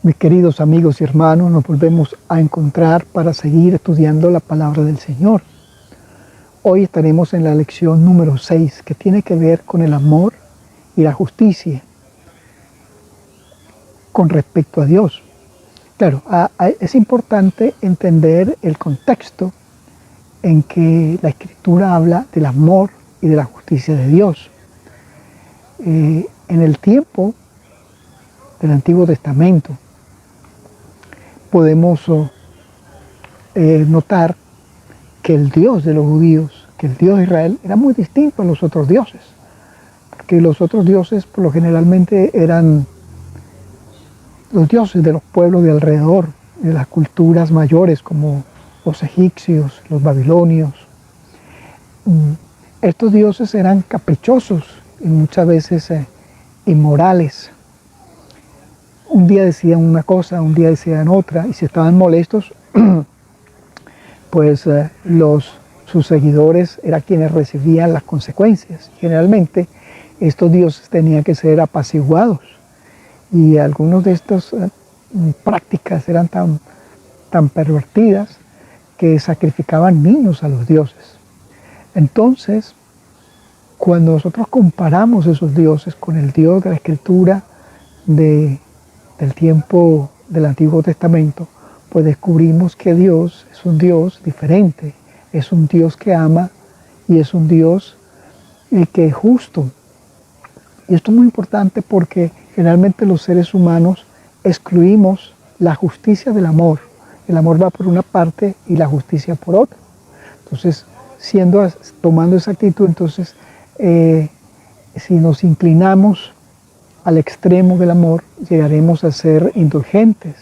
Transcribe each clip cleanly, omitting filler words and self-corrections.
Mis queridos amigos y hermanos, nos volvemos a encontrar para seguir estudiando la palabra del Señor. Hoy estaremos en la lección número 6, que tiene que ver con el amor y la justicia con respecto a Dios. Claro, es importante entender el contexto en que la Escritura habla del amor y de la justicia de Dios. En el tiempo del Antiguo Testamento podemos notar que el Dios de los judíos, que el Dios de Israel, era muy distinto a los otros dioses, porque los otros dioses por lo generalmente eran los dioses de los pueblos de alrededor, de las culturas mayores como los egipcios, los babilonios. Estos dioses eran caprichosos y muchas veces inmorales. Un día decían una cosa, un día decían otra, y si estaban molestos, pues sus seguidores eran quienes recibían las consecuencias. Generalmente estos dioses tenían que ser apaciguados, y algunas de estas prácticas eran tan pervertidas que sacrificaban niños a los dioses. Entonces, cuando nosotros comparamos esos dioses con el Dios de la Escritura del tiempo del Antiguo Testamento, pues descubrimos que Dios es un Dios diferente, es un Dios que ama y es un Dios que es justo. Y esto es muy importante porque generalmente los seres humanos excluimos la justicia del amor. El amor va por una parte y la justicia por otra. Entonces, tomando esa actitud, entonces, si nos inclinamos al extremo del amor, llegaremos a ser indulgentes.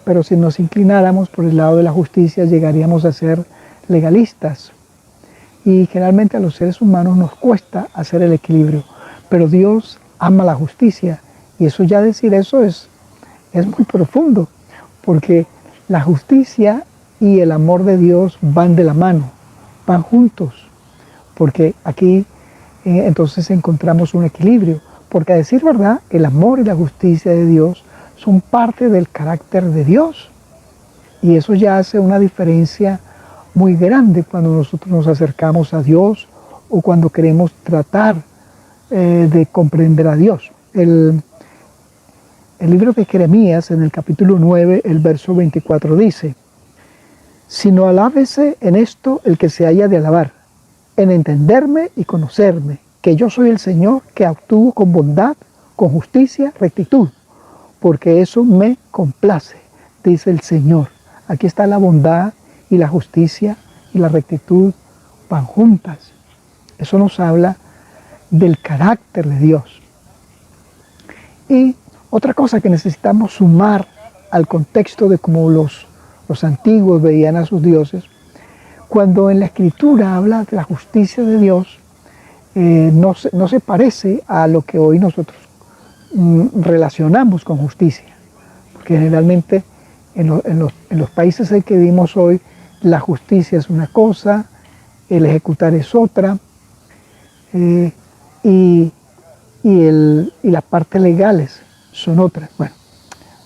Pero si nos inclináramos por el lado de la justicia, llegaríamos a ser legalistas. Y generalmente a los seres humanos nos cuesta hacer el equilibrio. Pero Dios ama la justicia. Y eso, ya decir eso es muy profundo. Porque la justicia y el amor de Dios van de la mano, van juntos. Porque aquí entonces encontramos un equilibrio. Porque a decir verdad, el amor y la justicia de Dios son parte del carácter de Dios. Y eso ya hace una diferencia muy grande cuando nosotros nos acercamos a Dios o cuando queremos tratar de comprender a Dios. El libro de Jeremías, en el capítulo 9, el verso 24 dice: «Sino alábese en esto el que se haya de alabar, en entenderme y conocerme, que yo soy el Señor, que actúo con bondad, con justicia, rectitud, porque eso me complace», dice el Señor. Aquí está la bondad y la justicia y la rectitud van juntas. Eso nos habla del carácter de Dios. Y otra cosa que necesitamos sumar al contexto de cómo los antiguos veían a sus dioses, cuando en la Escritura habla de la justicia de Dios, no se parece a lo que hoy nosotros relacionamos con justicia, porque generalmente en los países en que vivimos hoy, la justicia es una cosa, el ejecutar es otra, y las partes legales son otras. Bueno,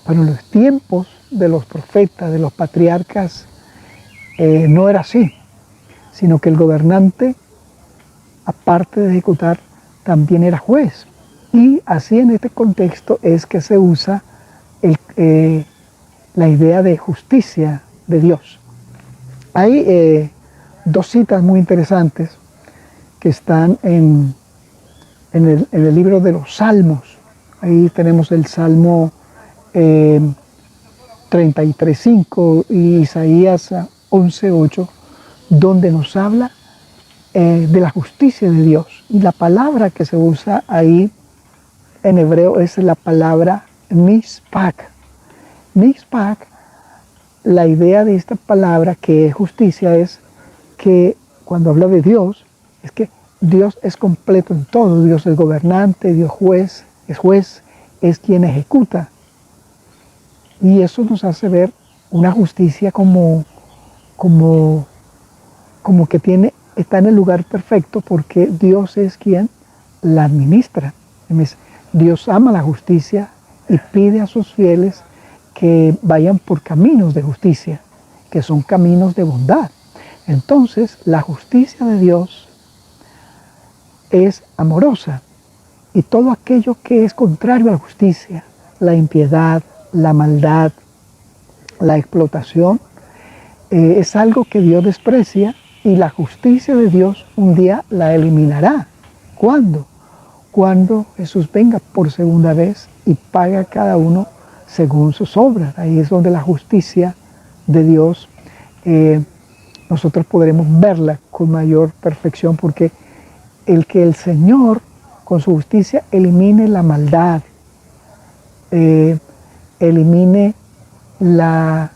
para los tiempos de los profetas, de los patriarcas, no era así, sino que el gobernante, aparte de ejecutar, también era juez. Y así, en este contexto es que se usa la idea de justicia de Dios. Hay dos citas muy interesantes que están en el libro de los Salmos. Ahí tenemos el Salmo 33:5 y Isaías 11:8, donde nos habla de la justicia de Dios. Y la palabra que se usa ahí en hebreo es la palabra mishpak. Mishpak, la idea de esta palabra que es justicia es que cuando habla de Dios, es que Dios es completo en todo. Dios es gobernante, Dios es juez, es quien ejecuta. Y eso nos hace ver una justicia como que está en el lugar perfecto, porque Dios es quien la administra. Dios ama la justicia y pide a sus fieles que vayan por caminos de justicia, que son caminos de bondad. Entonces, la justicia de Dios es amorosa, y todo aquello que es contrario a la justicia, la impiedad, la maldad, la explotación, es algo que Dios desprecia, y la justicia de Dios un día la eliminará. ¿Cuándo? Cuando Jesús venga por segunda vez y pague a cada uno según sus obras. Ahí es donde la justicia de Dios nosotros podremos verla con mayor perfección, porque el que el Señor con su justicia elimine la maldad, elimine la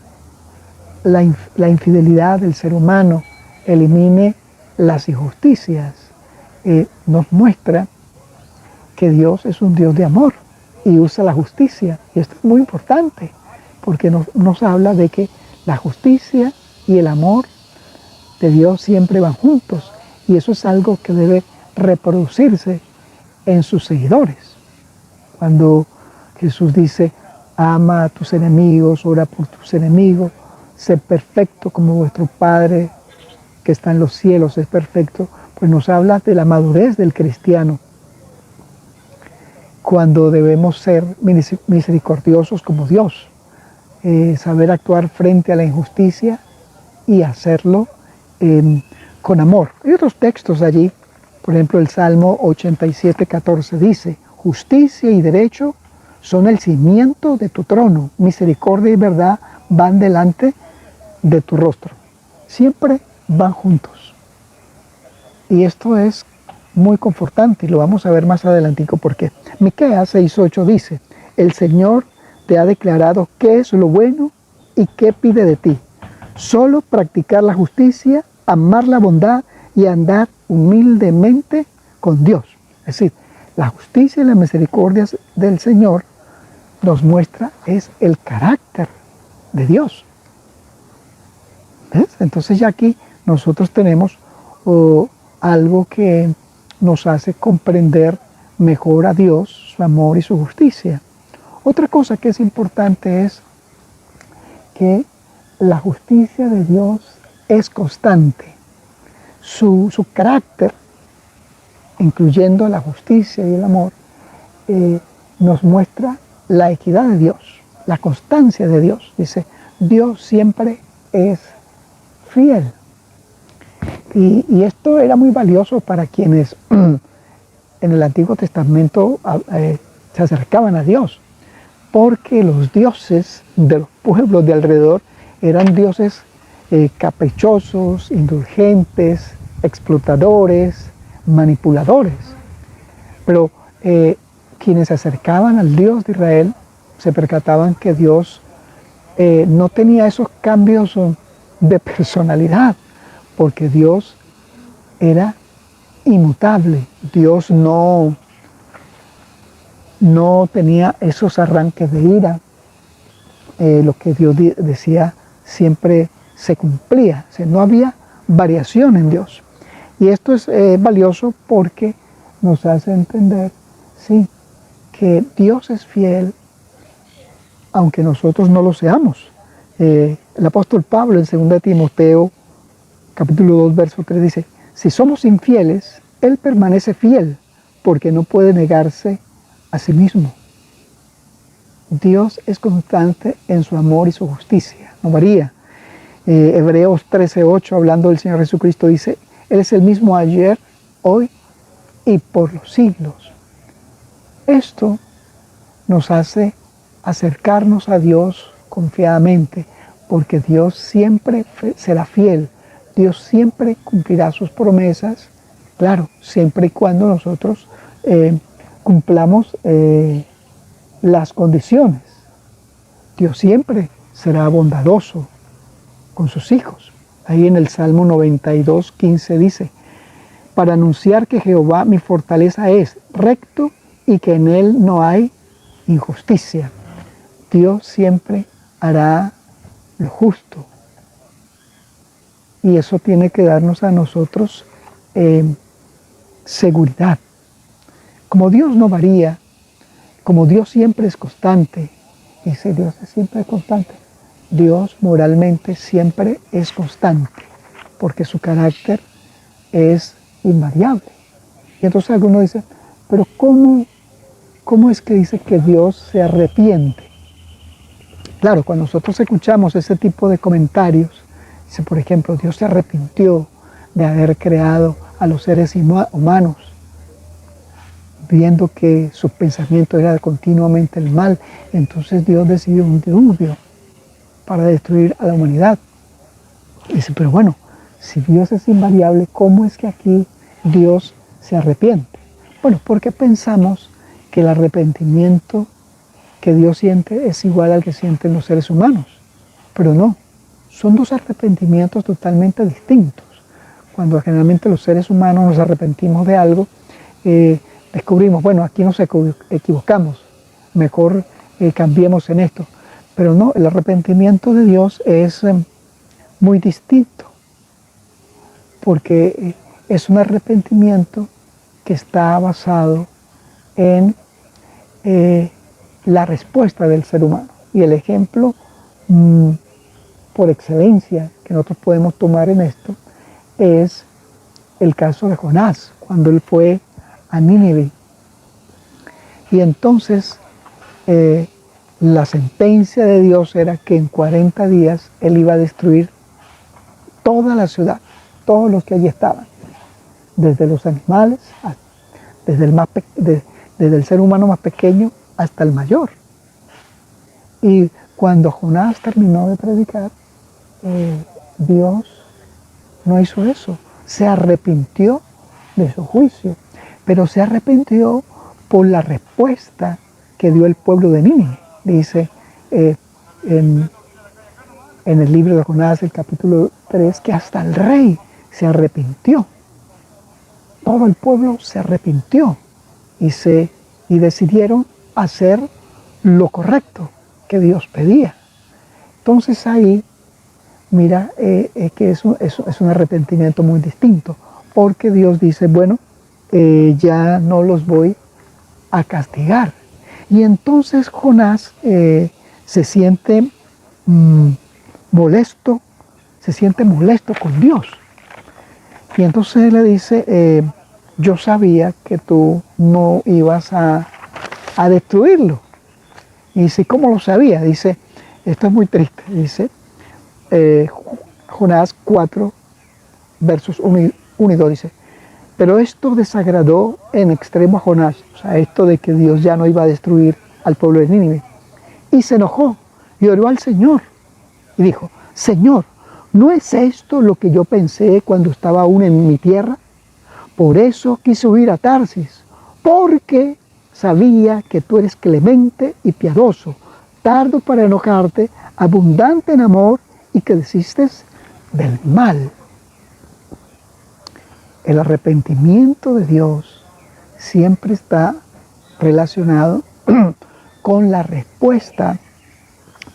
infidelidad del ser humano, elimine las injusticias, nos muestra que Dios es un Dios de amor y usa la justicia. Y esto es muy importante, porque nos habla de que la justicia y el amor de Dios siempre van juntos, y eso es algo que debe reproducirse en sus seguidores. Cuando Jesús dice, ama a tus enemigos, ora por tus enemigos, sé perfecto como vuestro Padre que está en los cielos es perfecto, pues nos habla de la madurez del cristiano, cuando debemos ser misericordiosos como Dios, saber actuar frente a la injusticia y hacerlo con amor. Hay otros textos allí, por ejemplo el Salmo 87:14 dice, justicia y derecho son el cimiento de tu trono, misericordia y verdad van delante de tu rostro. Siempre van juntos. Y esto es muy confortante, y lo vamos a ver más adelantico porque Miqueas 6:8 dice, el Señor te ha declarado qué es lo bueno y qué pide de ti. Solo practicar la justicia, amar la bondad y andar humildemente con Dios. Es decir, la justicia y la misericordia del Señor nos muestra es el carácter de Dios. ¿Ves? Entonces ya aquí nosotros tenemos algo que nos hace comprender mejor a Dios, su amor y su justicia. Otra cosa que es importante es que la justicia de Dios es constante. Su carácter, incluyendo la justicia y el amor, nos muestra la equidad de Dios, la constancia de Dios. Dice, Dios siempre es fiel. Y esto era muy valioso para quienes en el Antiguo Testamento se acercaban a Dios, porque los dioses de los pueblos de alrededor eran dioses caprichosos, indulgentes, explotadores, manipuladores. Pero quienes se acercaban al Dios de Israel se percataban que Dios no tenía esos cambios de personalidad, porque Dios era inmutable. Dios no tenía esos arranques de ira. Lo que Dios decía siempre se cumplía. O sea, no había variación en Dios. Y esto es valioso porque nos hace entender, sí, que Dios es fiel, aunque nosotros no lo seamos. El apóstol Pablo en 2 Timoteo, capítulo 2, verso 3 dice, si somos infieles, Él permanece fiel, porque no puede negarse a sí mismo. Dios es constante en su amor y su justicia, no varía. Hebreos 13:8, hablando del Señor Jesucristo, dice, Él es el mismo ayer, hoy y por los siglos. Esto nos hace acercarnos a Dios confiadamente, porque Dios siempre será fiel, Dios siempre cumplirá sus promesas, claro, siempre y cuando nosotros cumplamos las condiciones. Dios siempre será bondadoso con sus hijos. Ahí en el Salmo 92:15 dice, para anunciar que Jehová mi fortaleza es recto y que en él no hay injusticia. Dios siempre hará lo justo. Y eso tiene que darnos a nosotros seguridad. Como Dios no varía, como Dios siempre es constante Dice, Dios es siempre constante. Dios moralmente siempre es constante, porque su carácter es invariable. Y entonces algunos dicen, pero ¿cómo es que dice que Dios se arrepiente? Claro, cuando nosotros escuchamos ese tipo de comentarios, dice, por ejemplo, Dios se arrepintió de haber creado a los seres humanos, viendo que su pensamiento era continuamente el mal, entonces Dios decidió un diluvio para destruir a la humanidad. Dice, pero bueno, si Dios es invariable, ¿cómo es que aquí Dios se arrepiente? Bueno, porque pensamos que el arrepentimiento que Dios siente es igual al que sienten los seres humanos, pero no, son dos arrepentimientos totalmente distintos. Cuando generalmente los seres humanos nos arrepentimos de algo, descubrimos, bueno, aquí nos equivocamos, mejor cambiemos en esto. Pero no, el arrepentimiento de Dios es muy distinto, porque es un arrepentimiento que está basado en la respuesta del ser humano. Y el ejemplo por excelencia que nosotros podemos tomar en esto es el caso de Jonás, cuando él fue a Nínive. Y entonces la sentencia de Dios era que en 40 días él iba a destruir toda la ciudad, todos los que allí estaban, desde los animales, desde el ser humano más pequeño hasta el mayor. Y cuando Jonás terminó de predicar, Dios no hizo eso, se arrepintió de su juicio, pero se arrepintió por la respuesta que dio el pueblo de Nínive. Dice en el libro de Jonás, el capítulo 3, que hasta el rey se arrepintió. Todo el pueblo se arrepintió y decidieron hacer lo correcto que Dios pedía. Entonces ahí, mira, que es un arrepentimiento muy distinto, porque Dios dice, bueno, ya no los voy a castigar. Y entonces Jonás se siente molesto con Dios. Y entonces él le dice, yo sabía que tú no ibas a destruirlo. Y dice, ¿cómo lo sabía? Dice, esto es muy triste, dice Jonás 4, versos 1 y 2, dice, pero esto desagradó en extremo a Jonás, o sea, esto de que Dios ya no iba a destruir al pueblo de Nínive, y se enojó y oró al Señor y dijo, Señor, ¿no es esto lo que yo pensé cuando estaba aún en mi tierra? Por eso quise huir a Tarsis, porque sabía que tú eres clemente y piadoso, tardo para enojarte, abundante en amor y que desistes del mal. El arrepentimiento de Dios siempre está relacionado con la respuesta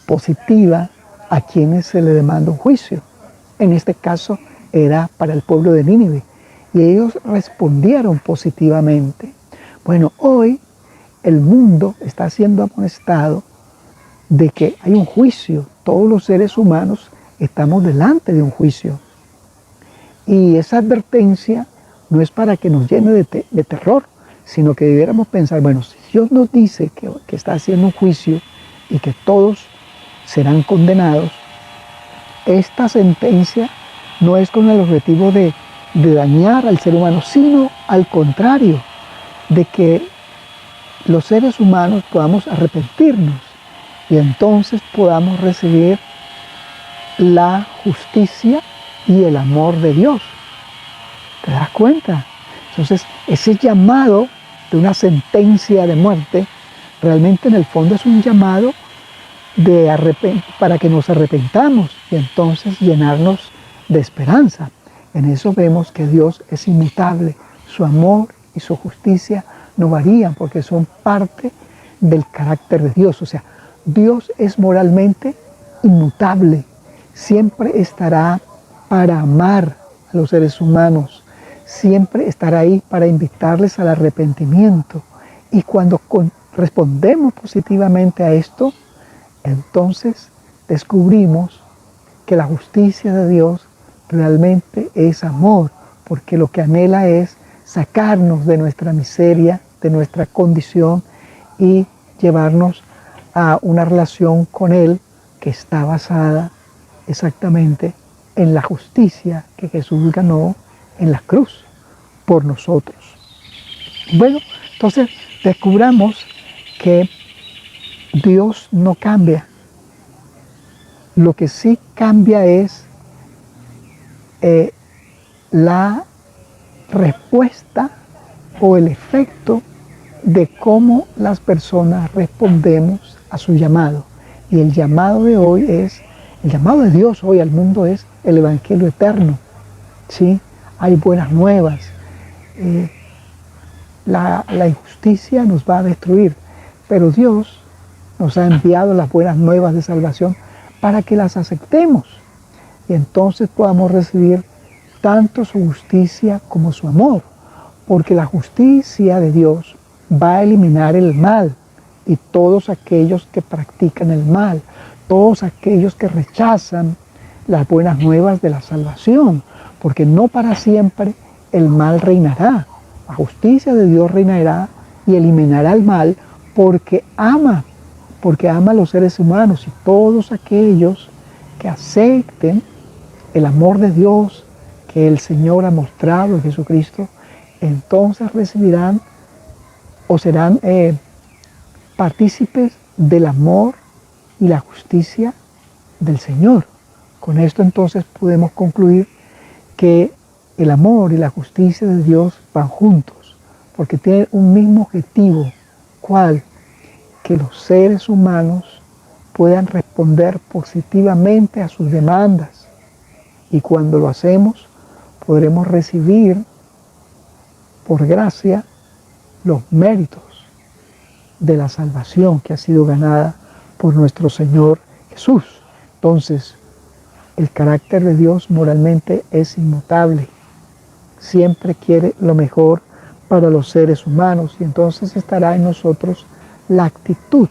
positiva a quienes se le demanda un juicio. En este caso era para el pueblo de Nínive y ellos respondieron positivamente. Bueno, hoy el mundo está siendo amonestado de que hay un juicio. Todos los seres humanos estamos delante de un juicio. Y esa advertencia no es para que nos llene de terror, sino que debiéramos pensar, bueno, si Dios nos dice que está haciendo un juicio y que todos serán condenados, esta sentencia no es con el objetivo de dañar al ser humano, sino al contrario, de que los seres humanos podamos arrepentirnos y entonces podamos recibir la justicia y el amor de Dios. ¿Te das cuenta? Entonces, ese llamado de una sentencia de muerte, realmente en el fondo es un llamado para que nos arrepentamos y entonces llenarnos de esperanza. En eso vemos que Dios es inmutable, su amor y su justicia no varían porque son parte del carácter de Dios. O sea, Dios es moralmente inmutable, siempre estará para amar a los seres humanos, siempre estará ahí para invitarles al arrepentimiento. Y cuando respondemos positivamente a esto, entonces descubrimos que la justicia de Dios realmente es amor, porque lo que anhela es sacarnos de nuestra miseria, de nuestra condición y llevarnos a una relación con Él que está basada exactamente en la justicia que Jesús ganó en la cruz por nosotros. Bueno, entonces descubramos que Dios no cambia. Lo que sí cambia es la respuesta o el efecto de cómo las personas respondemos a su llamado. Y el llamado de hoy es, el llamado de Dios hoy al mundo es el Evangelio eterno. ¿Sí? Hay buenas nuevas. La injusticia nos va a destruir, pero Dios nos ha enviado las buenas nuevas de salvación para que las aceptemos y entonces podamos recibir tanto su justicia como su amor, porque la justicia de Dios va a eliminar el mal y todos aquellos que practican el mal, todos aquellos que rechazan las buenas nuevas de la salvación, porque no para siempre el mal reinará. La justicia de Dios reinará y eliminará el mal porque ama a los seres humanos, y todos aquellos que acepten el amor de Dios que el Señor ha mostrado en Jesucristo, entonces recibirán o serán partícipes del amor y la justicia del Señor. Con esto entonces podemos concluir que el amor y la justicia de Dios van juntos, porque tienen un mismo objetivo, ¿cuál? Que los seres humanos puedan responder positivamente a sus demandas, y cuando lo hacemos podremos recibir por gracia los méritos de la salvación que ha sido ganada por nuestro Señor Jesús. Entonces, el carácter de Dios moralmente es inmutable, siempre quiere lo mejor para los seres humanos, y entonces estará en nosotros la actitud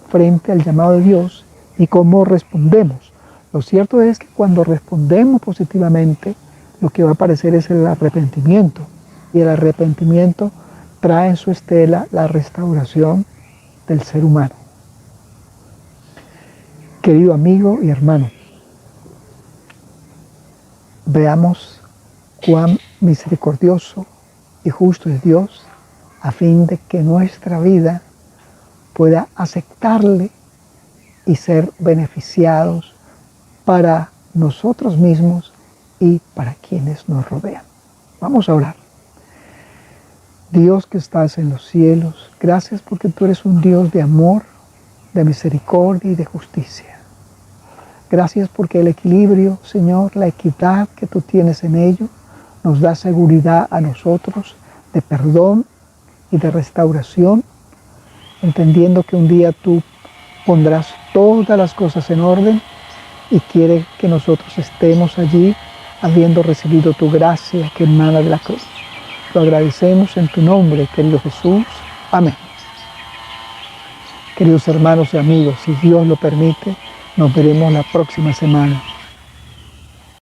frente al llamado de Dios y cómo respondemos. Lo cierto es que cuando respondemos positivamente, lo que va a aparecer es el arrepentimiento, y el arrepentimiento trae en su estela la restauración del ser humano. Querido amigo y hermano, veamos cuán misericordioso y justo es Dios, a fin de que nuestra vida pueda aceptarle y ser beneficiados para nosotros mismos y para quienes nos rodean. Vamos a orar. Dios que estás en los cielos, gracias porque tú eres un Dios de amor, de misericordia y de justicia. Gracias porque el equilibrio, Señor, la equidad que tú tienes en ello, nos da seguridad a nosotros de perdón y de restauración, entendiendo que un día tú pondrás todas las cosas en orden y quiere que nosotros estemos allí habiendo recibido tu gracia que emana de la cruz. Lo agradecemos en tu nombre, querido Jesús. Amén. Queridos hermanos y amigos, si Dios lo permite, nos veremos la próxima semana.